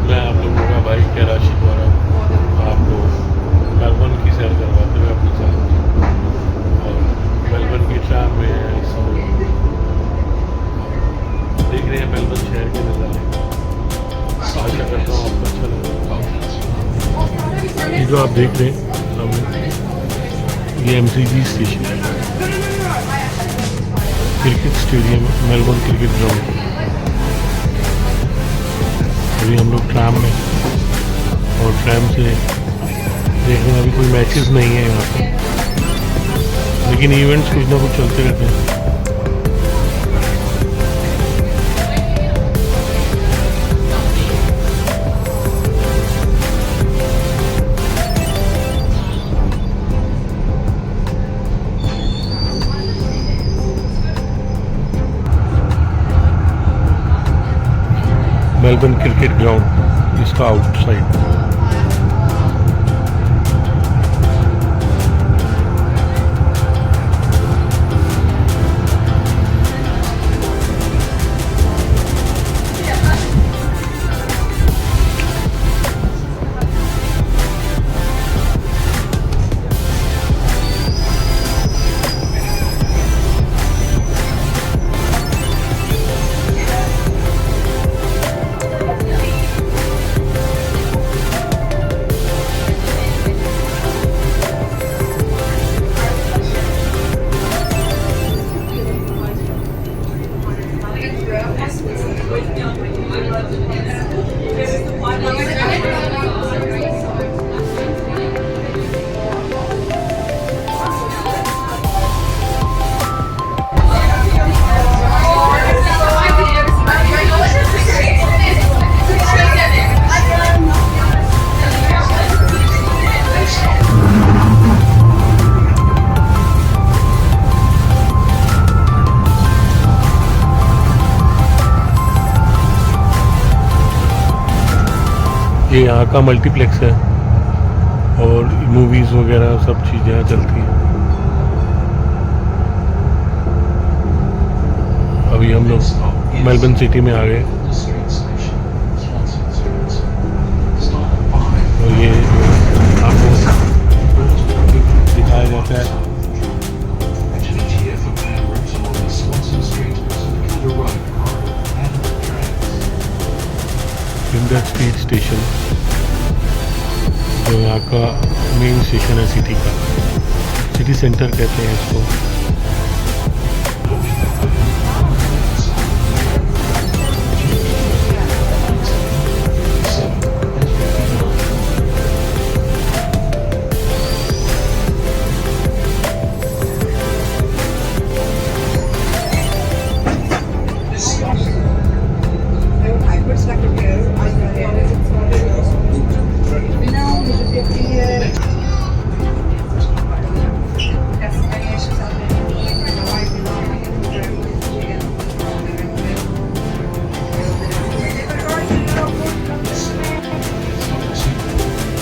मैं आप लोगों का भाई कैलाशी द्वारा आपको मेलबर्न की सैर करवाते हुए अपने साथ, और मेलबर्न की ट्राम में है इस समय। देख रहे हैं मेलबर्न शहर के नज़ारे। आशा करता हूँ आपको अच्छा लगा। ये जो आप देख रहे हैं सामने, ये MCG स्टेशन है, cricket stadium, Melbourne cricket ground. अभी हम लोग ट्राम में, और ट्राम से देख रहे हैं अभी कोई मैचेस नहीं है यहाँ पे, लेकिन इवेंट्स कुछ ना कुछ चलते रहते हैं। मेलबर्न क्रिकेट ग्राउंड, इसका आउटसाइड। ये यहाँ का मल्टीप्लेक्स है और मूवीज़ वगैरह सब चीज़ें यहाँ चलती हैं। अभी हम लोग मेलबर्न सिटी में आ गए, और ये आपको दिखाया जाता है इंडिया स्ट्रीट स्टेशन, जो यहाँ का मेन स्टेशन है सिटी का। सिटी सेंटर कहते हैं इसको।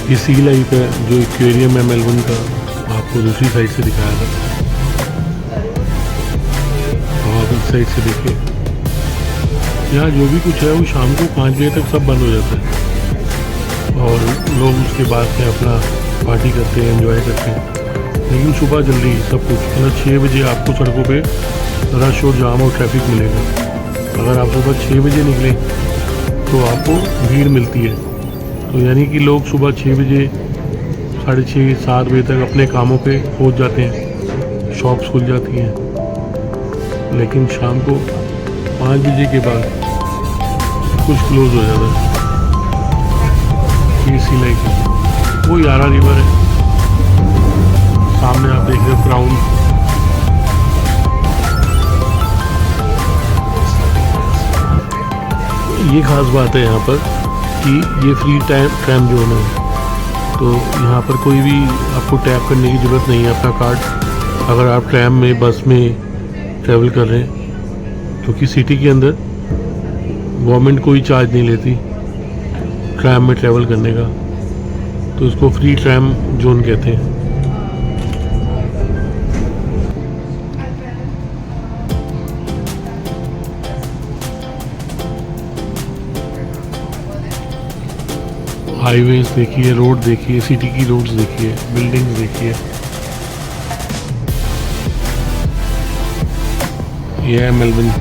ये सी लाइफ है, जो एक्वेरियम है मेलबर्न का, आपको दूसरी साइड से दिखाया था। और आप इस साइड से देखिए, यहाँ जो भी कुछ है वो शाम को 5 बजे तक सब बंद हो जाता है, और लोग उसके बाद से अपना पार्टी करते हैं, एंजॉय करते हैं। लेकिन सुबह जल्दी सब कुछ, मतलब 6 बजे आपको सड़कों पे रश और जाम और ट्रैफिक मिलेगा। अगर आप सुबह 6 बजे निकले तो आपको भीड़ मिलती है। तो यानी कि लोग सुबह 6 बजे, 6:30, 7 बजे तक अपने कामों पे पहुंच जाते हैं, शॉप्स खुल जाती हैं। लेकिन शाम को 5 बजे के बाद कुछ क्लोज हो जाता है। ये सी लाइक वो यारा रिवर है, सामने आप देख रहे हो क्राउन। ये खास बात है यहाँ पर कि ये फ्री ट्राम जोन है, तो यहाँ पर कोई भी आपको टैप करने की ज़रूरत नहीं है अपना कार्ड, अगर आप ट्रैम में, बस में ट्रैवल कर रहे हैं। क्योंकि सिटी के अंदर गवर्नमेंट कोई चार्ज नहीं लेती ट्रैम में ट्रैवल करने का, तो इसको फ्री ट्रैम जोन कहते हैं। हाईवेज देखिए, रोड देखिए, सिटी की रोड्स देखिए, बिल्डिंग्स देखिए। ये है मेलबर्न।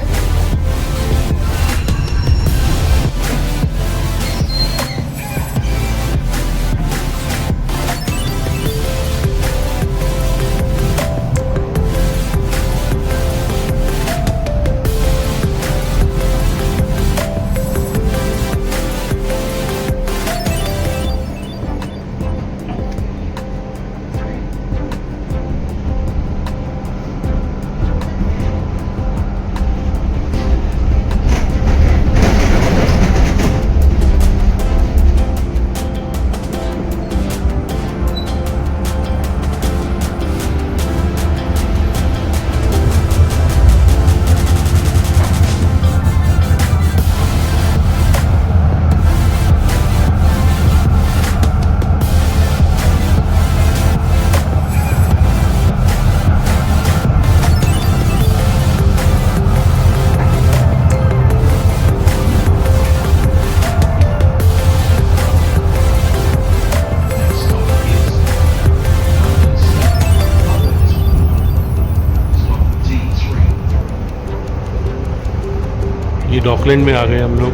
ये डॉकलैंड में आ गए हम लोग,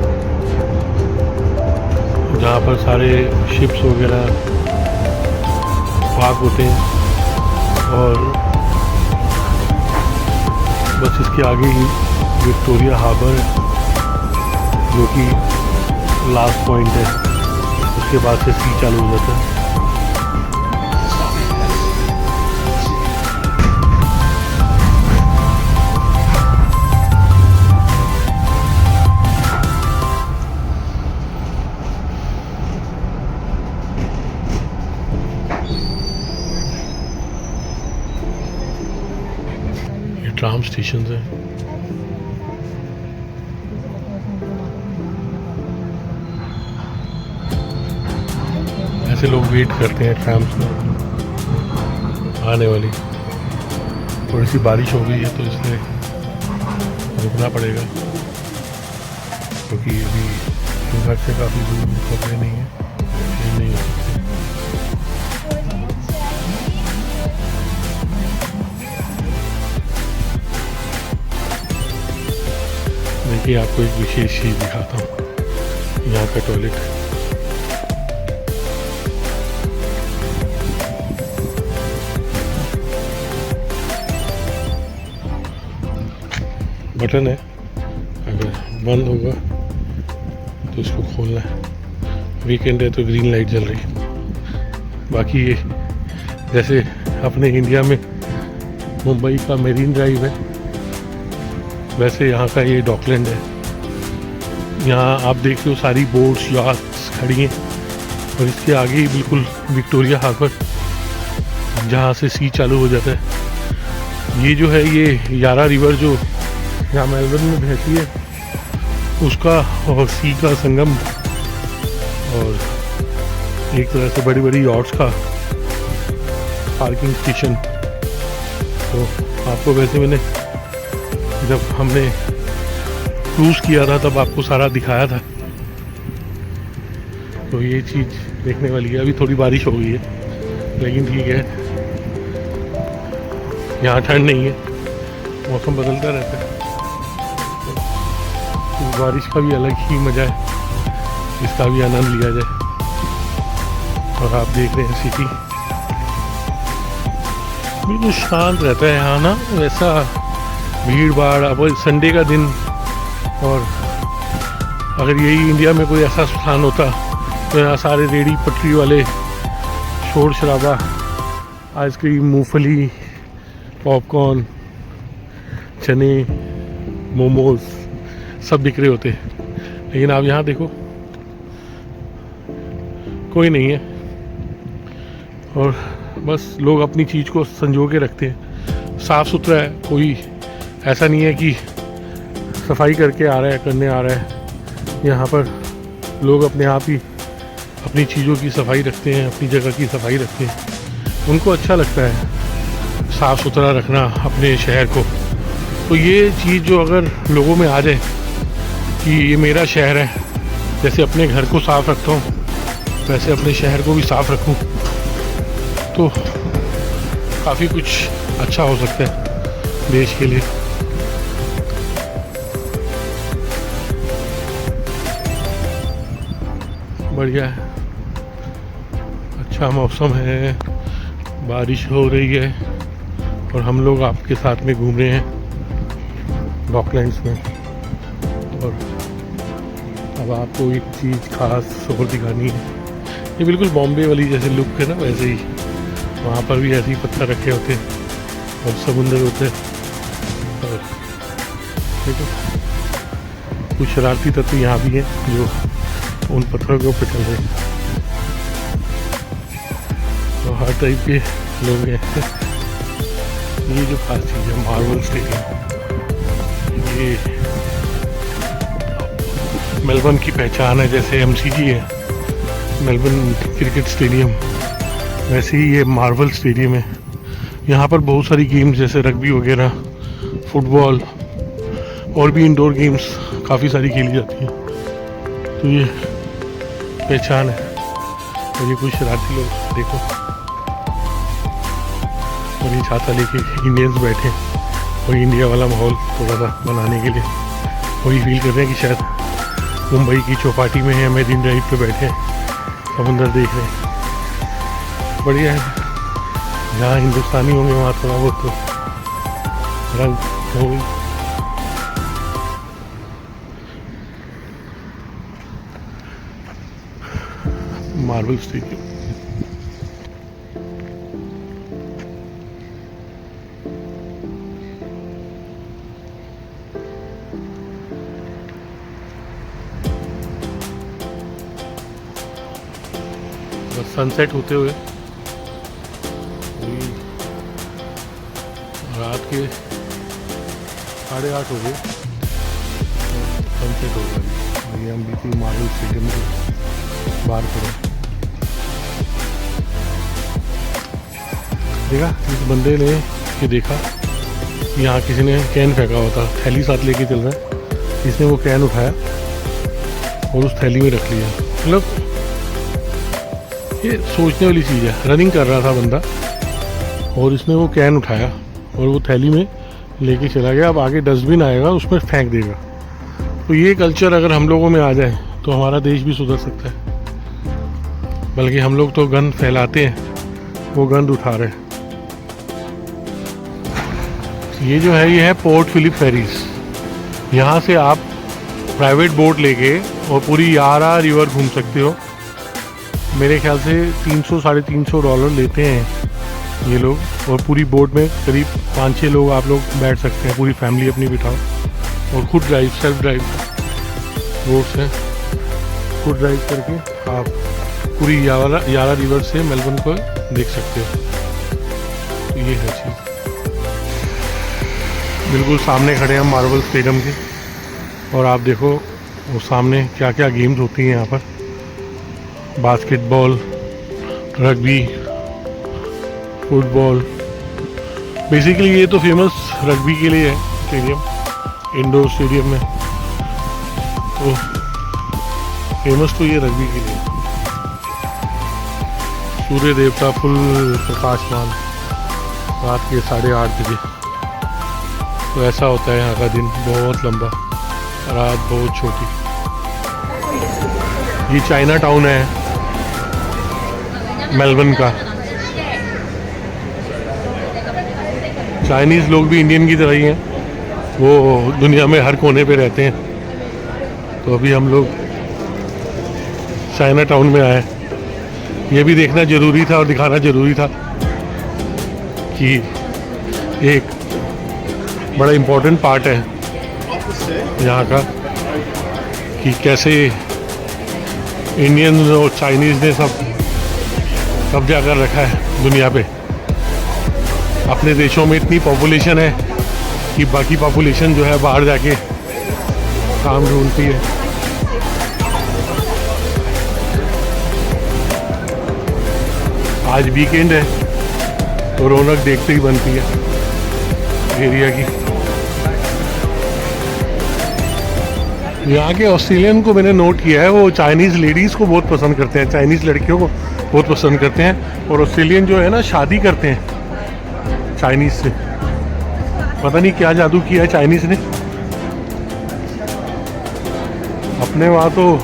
जहाँ पर सारे शिप्स वगैरह पार्क होते हैं। और बस इसके आगे ही विक्टोरिया हार्बर, जो कि लास्ट पॉइंट है। उसके बाद से सी चालू हो जाता है। ट्राम स्टेशन है। ऐसे लोग वेट करते हैं ट्राम्स में आने वाली। थोड़ी सी बारिश हो गई है तो इसलिए रुकना पड़ेगा, क्योंकि अभी घर से काफ़ी दूर कपड़े नहीं है, नहीं हो सकते। देखिए, आपको एक विशेष चीज़ दिखाता हूँ, यहाँ का टॉयलेट। बटन है, अगर बंद होगा तो इसको खोलना है। वीकेंड है तो ग्रीन लाइट जल रही है। बाकी ये जैसे अपने इंडिया में मुंबई का मेरीन ड्राइव है, वैसे यहाँ का ये डॉकलैंड है। यहाँ आप देख लो सारी बोट्स, याट्स खड़ी हैं, और इसके आगे ही बिल्कुल विक्टोरिया हार्बर, जहाँ से सी चालू हो जाता है। ये जो है, ये यारा रिवर जो यहाँ मेलबर्न में बहती है, उसका और सी का संगम, और एक तरह से बड़ी बड़ी याट्स का पार्किंग स्टेशन। तो आपको वैसे मैंने जब हमने क्रूज़ किया था तब आपको सारा दिखाया था। तो ये चीज़ देखने वाली है। अभी थोड़ी बारिश हो गई है, लेकिन ठीक है, यहाँ ठंड नहीं है, मौसम बदलता रहता है। तो बारिश का भी अलग ही मज़ा है, इसका भी आनंद लिया जाए। और आप देख रहे हैं सिटी बिल्कुल शांत रहता है यहाँ ना, वैसा भीड़ भाड़। अब संडे का दिन, और अगर यही इंडिया में कोई ऐसा स्थान होता तो यहाँ सारे रेडी पटरी वाले, शोर शराबा, आइसक्रीम, मूंगफली, पॉपकॉर्न, चने, मोमोज सब बिक रहे होते। लेकिन आप यहाँ देखो, कोई नहीं है, और बस लोग अपनी चीज़ को संजो के रखते हैं। साफ़ सुथरा है, कोई ऐसा नहीं है कि सफाई करके आ रहा है, करने आ रहा है। यहाँ पर लोग अपने आप ही अपनी चीज़ों की सफाई रखते हैं, अपनी जगह की सफाई रखते हैं। उनको अच्छा लगता है साफ़ सुथरा रखना अपने शहर को। तो ये चीज़ जो अगर लोगों में आ जाए कि ये मेरा शहर है, जैसे अपने घर को साफ़ रखता हूँ, वैसे अपने शहर को भी साफ रखूं तो काफ़ी कुछ अच्छा हो सकता है देश के लिए। बढ़िया है, अच्छा मौसम है, बारिश हो रही है और हम लोग आपके साथ में घूम रहे हैं डॉकलैंड्स में। और अब आपको एक चीज़ खास और दिखानी है, ये बिल्कुल बॉम्बे वाली जैसे लुक है ना, वैसे ही वहाँ पर भी ऐसे ही पत्थर रखे होते हैं और समुंदर होते हैं। और देखो कुछ शरारती तत्व यहाँ भी हैं जो उन पत्थरों के ऊपर चल रहे हैं। तो हर टाइप के लोग हैं। ये जो खास चीज़ है मार्वल स्टेडियम, ये मेलबर्न की पहचान है। जैसे MCG है मेलबर्न क्रिकेट स्टेडियम, वैसे ही ये मार्वल स्टेडियम है। यहाँ पर बहुत सारी गेम्स जैसे रग्बी वगैरह, फुटबॉल और भी इंडोर गेम्स काफ़ी सारी खेली जाती हैं। तो ये पहचान है। और ये कुछ शरारती लोग देखो, और ये छाता लेके इंडियंस बैठे और इंडिया वाला माहौल थोड़ा सा बनाने के लिए वही फील कर रहे हैं कि शायद मुंबई की चौपाटी में है, मेरीन ड्राइव पे बैठे हैं, समुंदर देख रहे हैं। बढ़िया है। जहाँ हिंदुस्तानी होंगे वहाँ थोड़ा बहुत तो रंग हो। मार्वल स्टेडियम, बस सनसेट होते हुए रात के 8:30 हो गए, सनसेट हो गया। ये हम बिल्कुल मार्वल स्टेडियम के बाहर खड़े। देखा इस बंदे ने कि देखा यहाँ किसी ने कैन फेंका हुआ था, थैली साथ लेके चल रहा है, इसने वो कैन उठाया और उस थैली में रख लिया। मतलब ये सोचने वाली चीज़ है। रनिंग कर रहा था बंदा और इसने वो कैन उठाया और वो थैली में लेके चला गया। अब आगे डस्टबिन आएगा उसमें फेंक देगा। तो ये कल्चर अगर हम लोगों में आ जाए तो हमारा देश भी सुधर सकता है। बल्कि हम लोग तो गंद फैलाते हैं, वो गंद उठा रहे हैं। ये जो है ये है पोर्ट फिलिप फेरीज। यहाँ से आप प्राइवेट बोट लेके और पूरी यारा रिवर घूम सकते हो। मेरे ख्याल से $300-350 लेते हैं ये लोग, और पूरी बोट में करीब 5-6 लोग आप लोग बैठ सकते हैं, पूरी फैमिली अपनी बिठाओ। और खुद ड्राइव, सेल्फ ड्राइव बोट्स हैं, खुद ड्राइव करके आप पूरी यारा रिवर से मेलबर्न को देख सकते हो। तो ये है चीज़। बिल्कुल सामने खड़े हैं मार्वल स्टेडियम के, और आप देखो वो सामने क्या क्या गेम्स होती हैं यहाँ पर। Basketball, rugby, football. बेसिकली ये तो फेमस रग्बी के लिए है स्टेडियम, इंडोर स्टेडियम में तो फेमस तो ये रग्बी के लिए। सूर्य देवता फुल प्रकाशमान रात के 8:30 बजे। तो ऐसा होता है यहाँ का दिन बहुत लंबा, रात बहुत छोटी। ये चाइना टाउन है मेलबर्न का। चाइनीज़ लोग भी इंडियन की तरह ही हैं, वो दुनिया में हर कोने पे रहते हैं। तो अभी हम लोग चाइना टाउन में आए। ये भी देखना ज़रूरी था और दिखाना ज़रूरी था कि एक बड़ा इम्पोर्टेंट पार्ट है यहाँ का, कि कैसे इंडियन और चाइनीज़ ने सब कब्जा कर रखा है दुनिया पे। अपने देशों में इतनी पॉपुलेशन है कि बाकी पॉपुलेशन जो है बाहर जाके काम ढूंढती है। आज वीकेंड है तो रौनक देखते ही बनती है एरिया की। यहाँ के ऑस्ट्रेलियन को मैंने नोट किया है, वो चाइनीज़ लेडीज़ को बहुत पसंद करते हैं, चाइनीज़ लड़कियों को बहुत पसंद करते हैं। और ऑस्ट्रेलियन जो है ना शादी करते हैं चाइनीज़ से। पता नहीं क्या जादू किया है चाइनीज़ ने। अपने वहाँ तो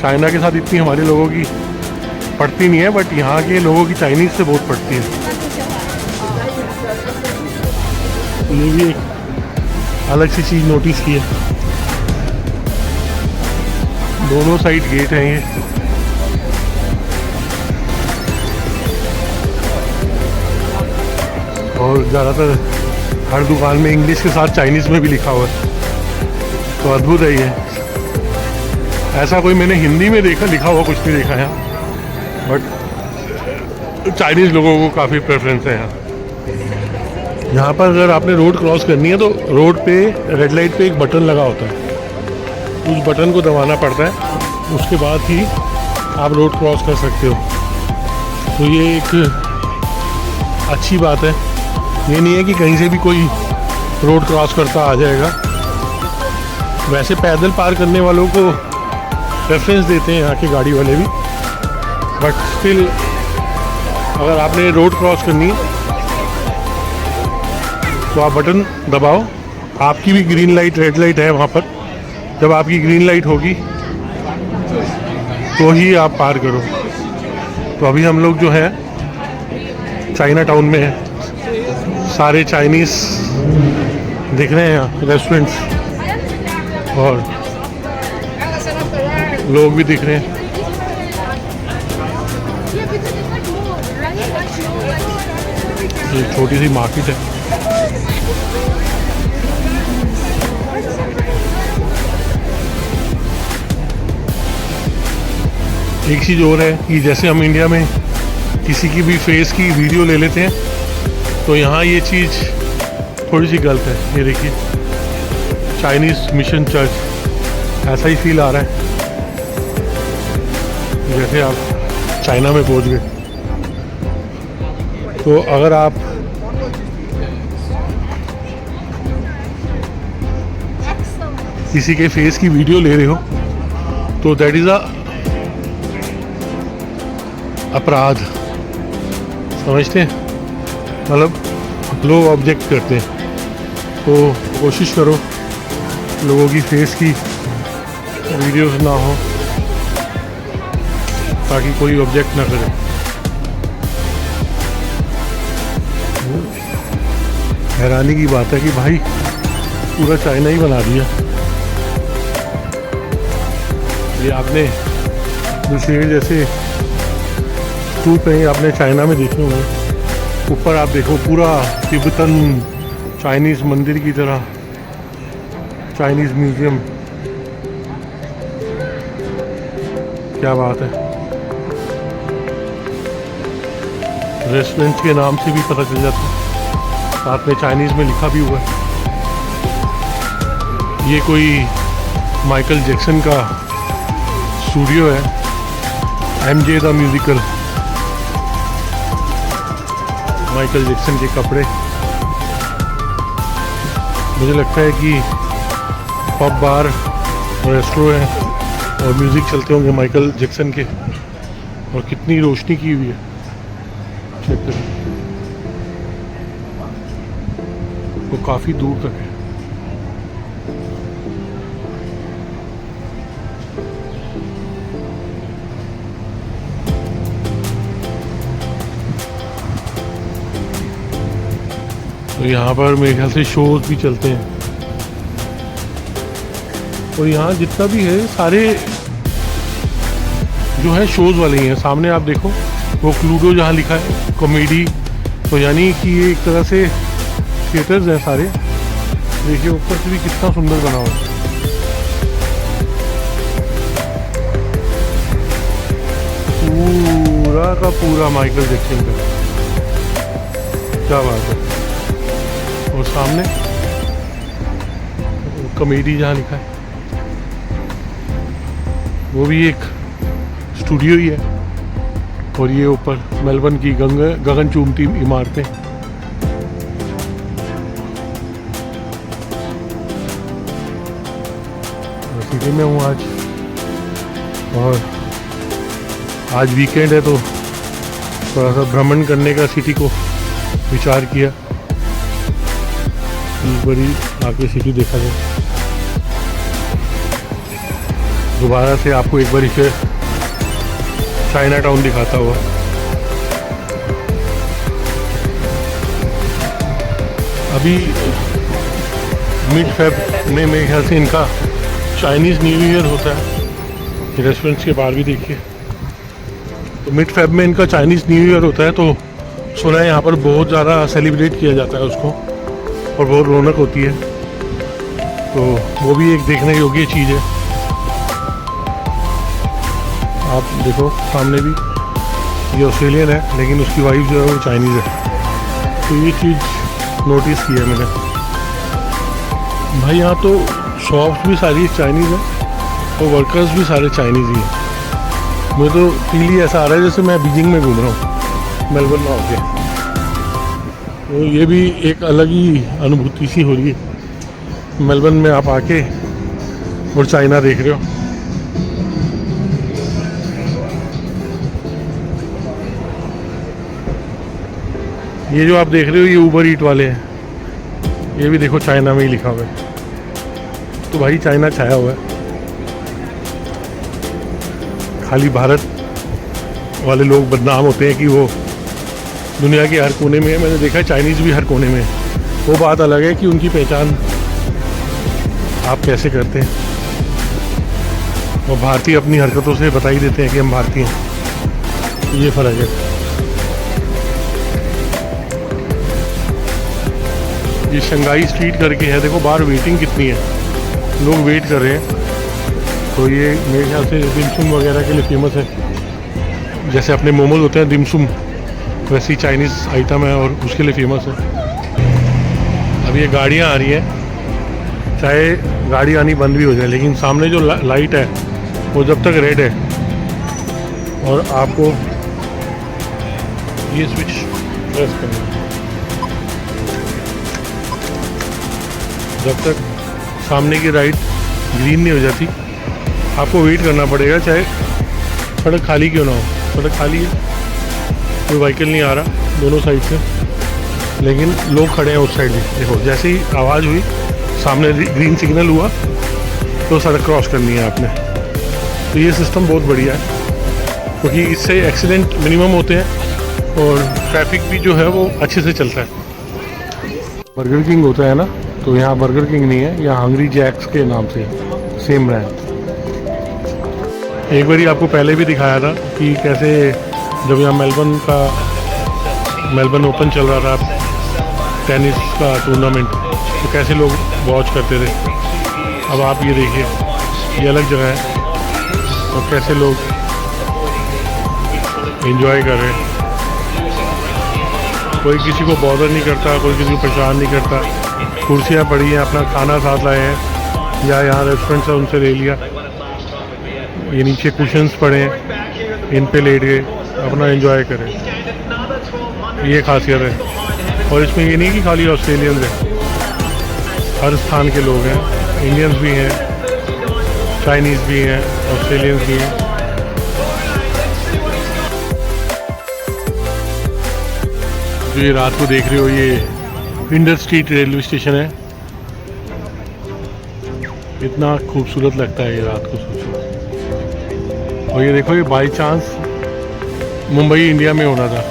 चाइना के साथ इतनी हमारे लोगों की पड़ती नहीं है, बट यहाँ के लोगों की चाइनीज़ से बहुत पड़ती है। ये भी एक अलग सी चीज़ नोटिस की है। दोनों साइड गेट हैं ये। और ज़्यादातर हर दुकान में इंग्लिश के साथ चाइनीज़ में भी लिखा हुआ है, तो अद्भुत है ये। ऐसा कोई मैंने हिंदी में देखा लिखा हुआ कुछ नहीं देखा यहाँ, बट चाइनीज़ लोगों को काफ़ी प्रेफरेंस है यहाँ पर। अगर आपने रोड क्रॉस करनी है तो रोड पे रेड लाइट पे एक बटन लगा होता है, उस बटन को दबाना पड़ता है, उसके बाद ही आप रोड क्रॉस कर सकते हो। तो ये एक अच्छी बात है। ये नहीं है कि कहीं से भी कोई रोड क्रॉस करता आ जाएगा। वैसे पैदल पार करने वालों को प्रेफरेंस देते हैं यहाँ के गाड़ी वाले भी, बट स्टिल अगर आपने रोड क्रॉस करनी है तो आप बटन दबाओ। आपकी भी ग्रीन लाइट रेड लाइट है वहाँ पर, जब आपकी ग्रीन लाइट होगी तो ही आप पार करो। तो अभी हम लोग जो है चाइना टाउन में है, सारे चाइनीज़ दिख रहे हैं यहाँ, रेस्टोरेंट्स और लोग भी दिख रहे हैं। ये छोटी सी मार्केट है। एक चीज़ और है कि जैसे हम इंडिया में किसी की भी फेस की वीडियो ले लेते हैं, तो यहाँ ये चीज़ थोड़ी सी गलत है। ये देखिए चाइनीज़ मिशन चर्च, ऐसा ही फील आ रहा है जैसे आप चाइना में पहुँच गए। तो अगर आप किसी के फेस की वीडियो ले रहे हो तो दैट इज़ अ अपराध, समझते हैं? मतलब लोग ऑब्जेक्ट करते हैं, तो कोशिश करो लोगों की फेस की वीडियोस ना हो ताकि कोई ऑब्जेक्ट ना करे। हैरानी की बात है कि भाई पूरा चाइना ही बना दिया। ये आपने दूसरे जैसे सूट पहने आपने चाइना में देखे होंगे, ऊपर आप देखो पूरा तिब्बतन चाइनीज़ मंदिर की तरह चाइनीज़ म्यूजियम। क्या बात है। रेस्टोरेंट के नाम से भी पता चल जाता है, साथ में चाइनीज़ में लिखा भी हुआ है। ये कोई माइकल जैक्सन का स्टूडियो है, MJ the musical. Michael Jackson के कपड़े, मुझे लगता है कि पब बार रेस्टोरेंट है और म्यूज़िक चलते होंगे माइकल जैक्सन के। और कितनी रोशनी की हुई है, चेक करें, वो काफ़ी दूर तक है। तो यहाँ पर मेरे ख्याल से शोज भी चलते हैं। और यहाँ जितना भी है सारे जो है शोज वाले ही हैं। सामने आप देखो वो क्लूडो जहाँ लिखा है कॉमेडी, तो यानी कि ये एक तरह से थिएटर्स हैं सारे। देखिए ऊपर से भी कितना सुंदर बना हुआ है। पूरा का पूरा माइकल जैक्सन का, क्या बात है। और सामने कॉमेडी जहाँ लिखा है वो भी एक स्टूडियो ही है। और ये ऊपर मेलबर्न की गगन चूमती इमारतें। दिल्ली में हूँ आज, और आज वीकेंड है तो थोड़ा सा भ्रमण करने का सिटी को विचार किया। एक बारी आके सिटी देखा जाए। दोबारा से आपको एक बारी फिर चाइना टाउन दिखाता हुआ। अभी मिड फेब में मेरे ख्याल से इनका चाइनीज़ न्यू ईयर होता है। रेस्टोरेंट्स के बाहर भी देखिए, तो मिड फेब में इनका चाइनीज़ न्यू ईयर होता है। तो सुना है यहाँ पर बहुत ज़्यादा सेलिब्रेट किया जाता है उसको, और बहुत रौनक होती है। तो वो भी एक देखने योग्य चीज़ है। आप देखो सामने भी, ये ऑस्ट्रेलियन है लेकिन उसकी वाइफ जो है वो चाइनीज़ है। तो ये चीज़ नोटिस की है मैंने। भाई यहाँ तो शॉप्स भी सारी चाइनीज़ है और वर्कर्स भी सारे चाइनीज़ ही हैं। मुझे तो फील ही ऐसा आ रहा है जैसे मैं बीजिंग में घूम रहा हूँ, मेलबर्न में होके। तो ये भी एक अलग ही अनुभूति सी हो रही है मेलबर्न में आप आके और चाइना देख रहे हो। ये जो आप देख रहे हो ये ऊबर ईट वाले हैं, ये भी देखो चाइना में ही लिखा हुआ है। तो भाई चाइना छाया हुआ है, खाली भारत वाले लोग बदनाम होते हैं कि वो दुनिया के हर कोने में है। मैंने देखा है चाइनीज़ भी हर कोने में है। वो बात अलग है कि उनकी पहचान आप कैसे करते हैं, और भारतीय अपनी हरकतों से बता ही देते हैं कि हम भारतीय हैं। तो ये फ़र्क है। ये शंघाई स्ट्रीट करके है, देखो बाहर वेटिंग कितनी है, लोग वेट कर रहे हैं। तो ये मेरे ख्याल से दिमसुम वगैरह के लिए फेमस है। जैसे अपने मोमोज होते हैं दिमसुम, वैसी चाइनीज़ आइटम है और उसके लिए फेमस है। अब ये गाड़ियाँ आ रही हैं, चाहे गाड़ी आनी बंद भी हो जाए, लेकिन सामने जो लाइट है वो जब तक रेड है और आपको ये स्विच प्रेस करना है, जब तक सामने की लाइट ग्रीन नहीं हो जाती आपको वेट करना पड़ेगा। चाहे सड़क खाली क्यों ना हो, सड़क खाली है, कोई व्हीकल नहीं आ रहा दोनों साइड से, लेकिन लोग खड़े हैं उस साइड भी। देखो जैसे ही आवाज़ हुई, सामने ग्रीन सिग्नल हुआ तो सड़क क्रॉस करनी है आपने। तो ये सिस्टम बहुत बढ़िया है, क्योंकि इससे एक्सीडेंट मिनिमम होते हैं और ट्रैफिक भी जो है वो अच्छे से चलता है। बर्गर किंग होता है ना, तो यहाँ बर्गर किंग नहीं है, यहाँ हंग्री जैक्स के नाम से सेम ब्रांड। एक बारी आपको पहले भी दिखाया था कि कैसे जब यहाँ मेलबर्न ओपन चल रहा था टेनिस का टूर्नामेंट, तो कैसे लोग वॉच करते थे। अब आप ये देखिए, ये अलग जगह है और कैसे लोग एंजॉय कर रहे हैं। कोई किसी को बॉदर नहीं करता, कोई किसी को परेशान नहीं करता। कुर्सियाँ पड़ी हैं, अपना खाना साथ लाए हैं, या यहाँ रेस्टोरेंट से उनसे ले लिया। ये नीचे कुशन्स पड़े हैं, इन पे लेट गए, अपना एंजॉय करें। ये खासियत है। और इसमें ये नहीं कि खाली ऑस्ट्रेलियंस हैं, हर स्थान के लोग हैं, इंडियंस भी हैं, चाइनीज़ भी हैं, ऑस्ट्रेलियंस भी हैं। जो ये रात को देख रहे हो, ये इंडस स्ट्रीट रेलवे स्टेशन है। इतना खूबसूरत लगता है ये रात को, सोचो। और ये देखो, ये बाई चांस मुंबई इंडिया में होना था।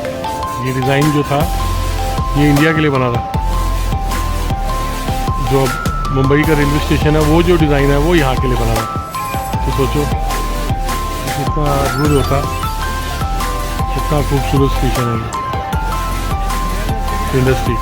ये डिज़ाइन जो था ये इंडिया के लिए बना था। जो मुंबई का रेलवे स्टेशन है वो जो डिज़ाइन है वो यहाँ के लिए बना था। तो सोचो कितना अद्भुत होता, कितना खूबसूरत स्टेशन है ये इंडस स्ट्रीट।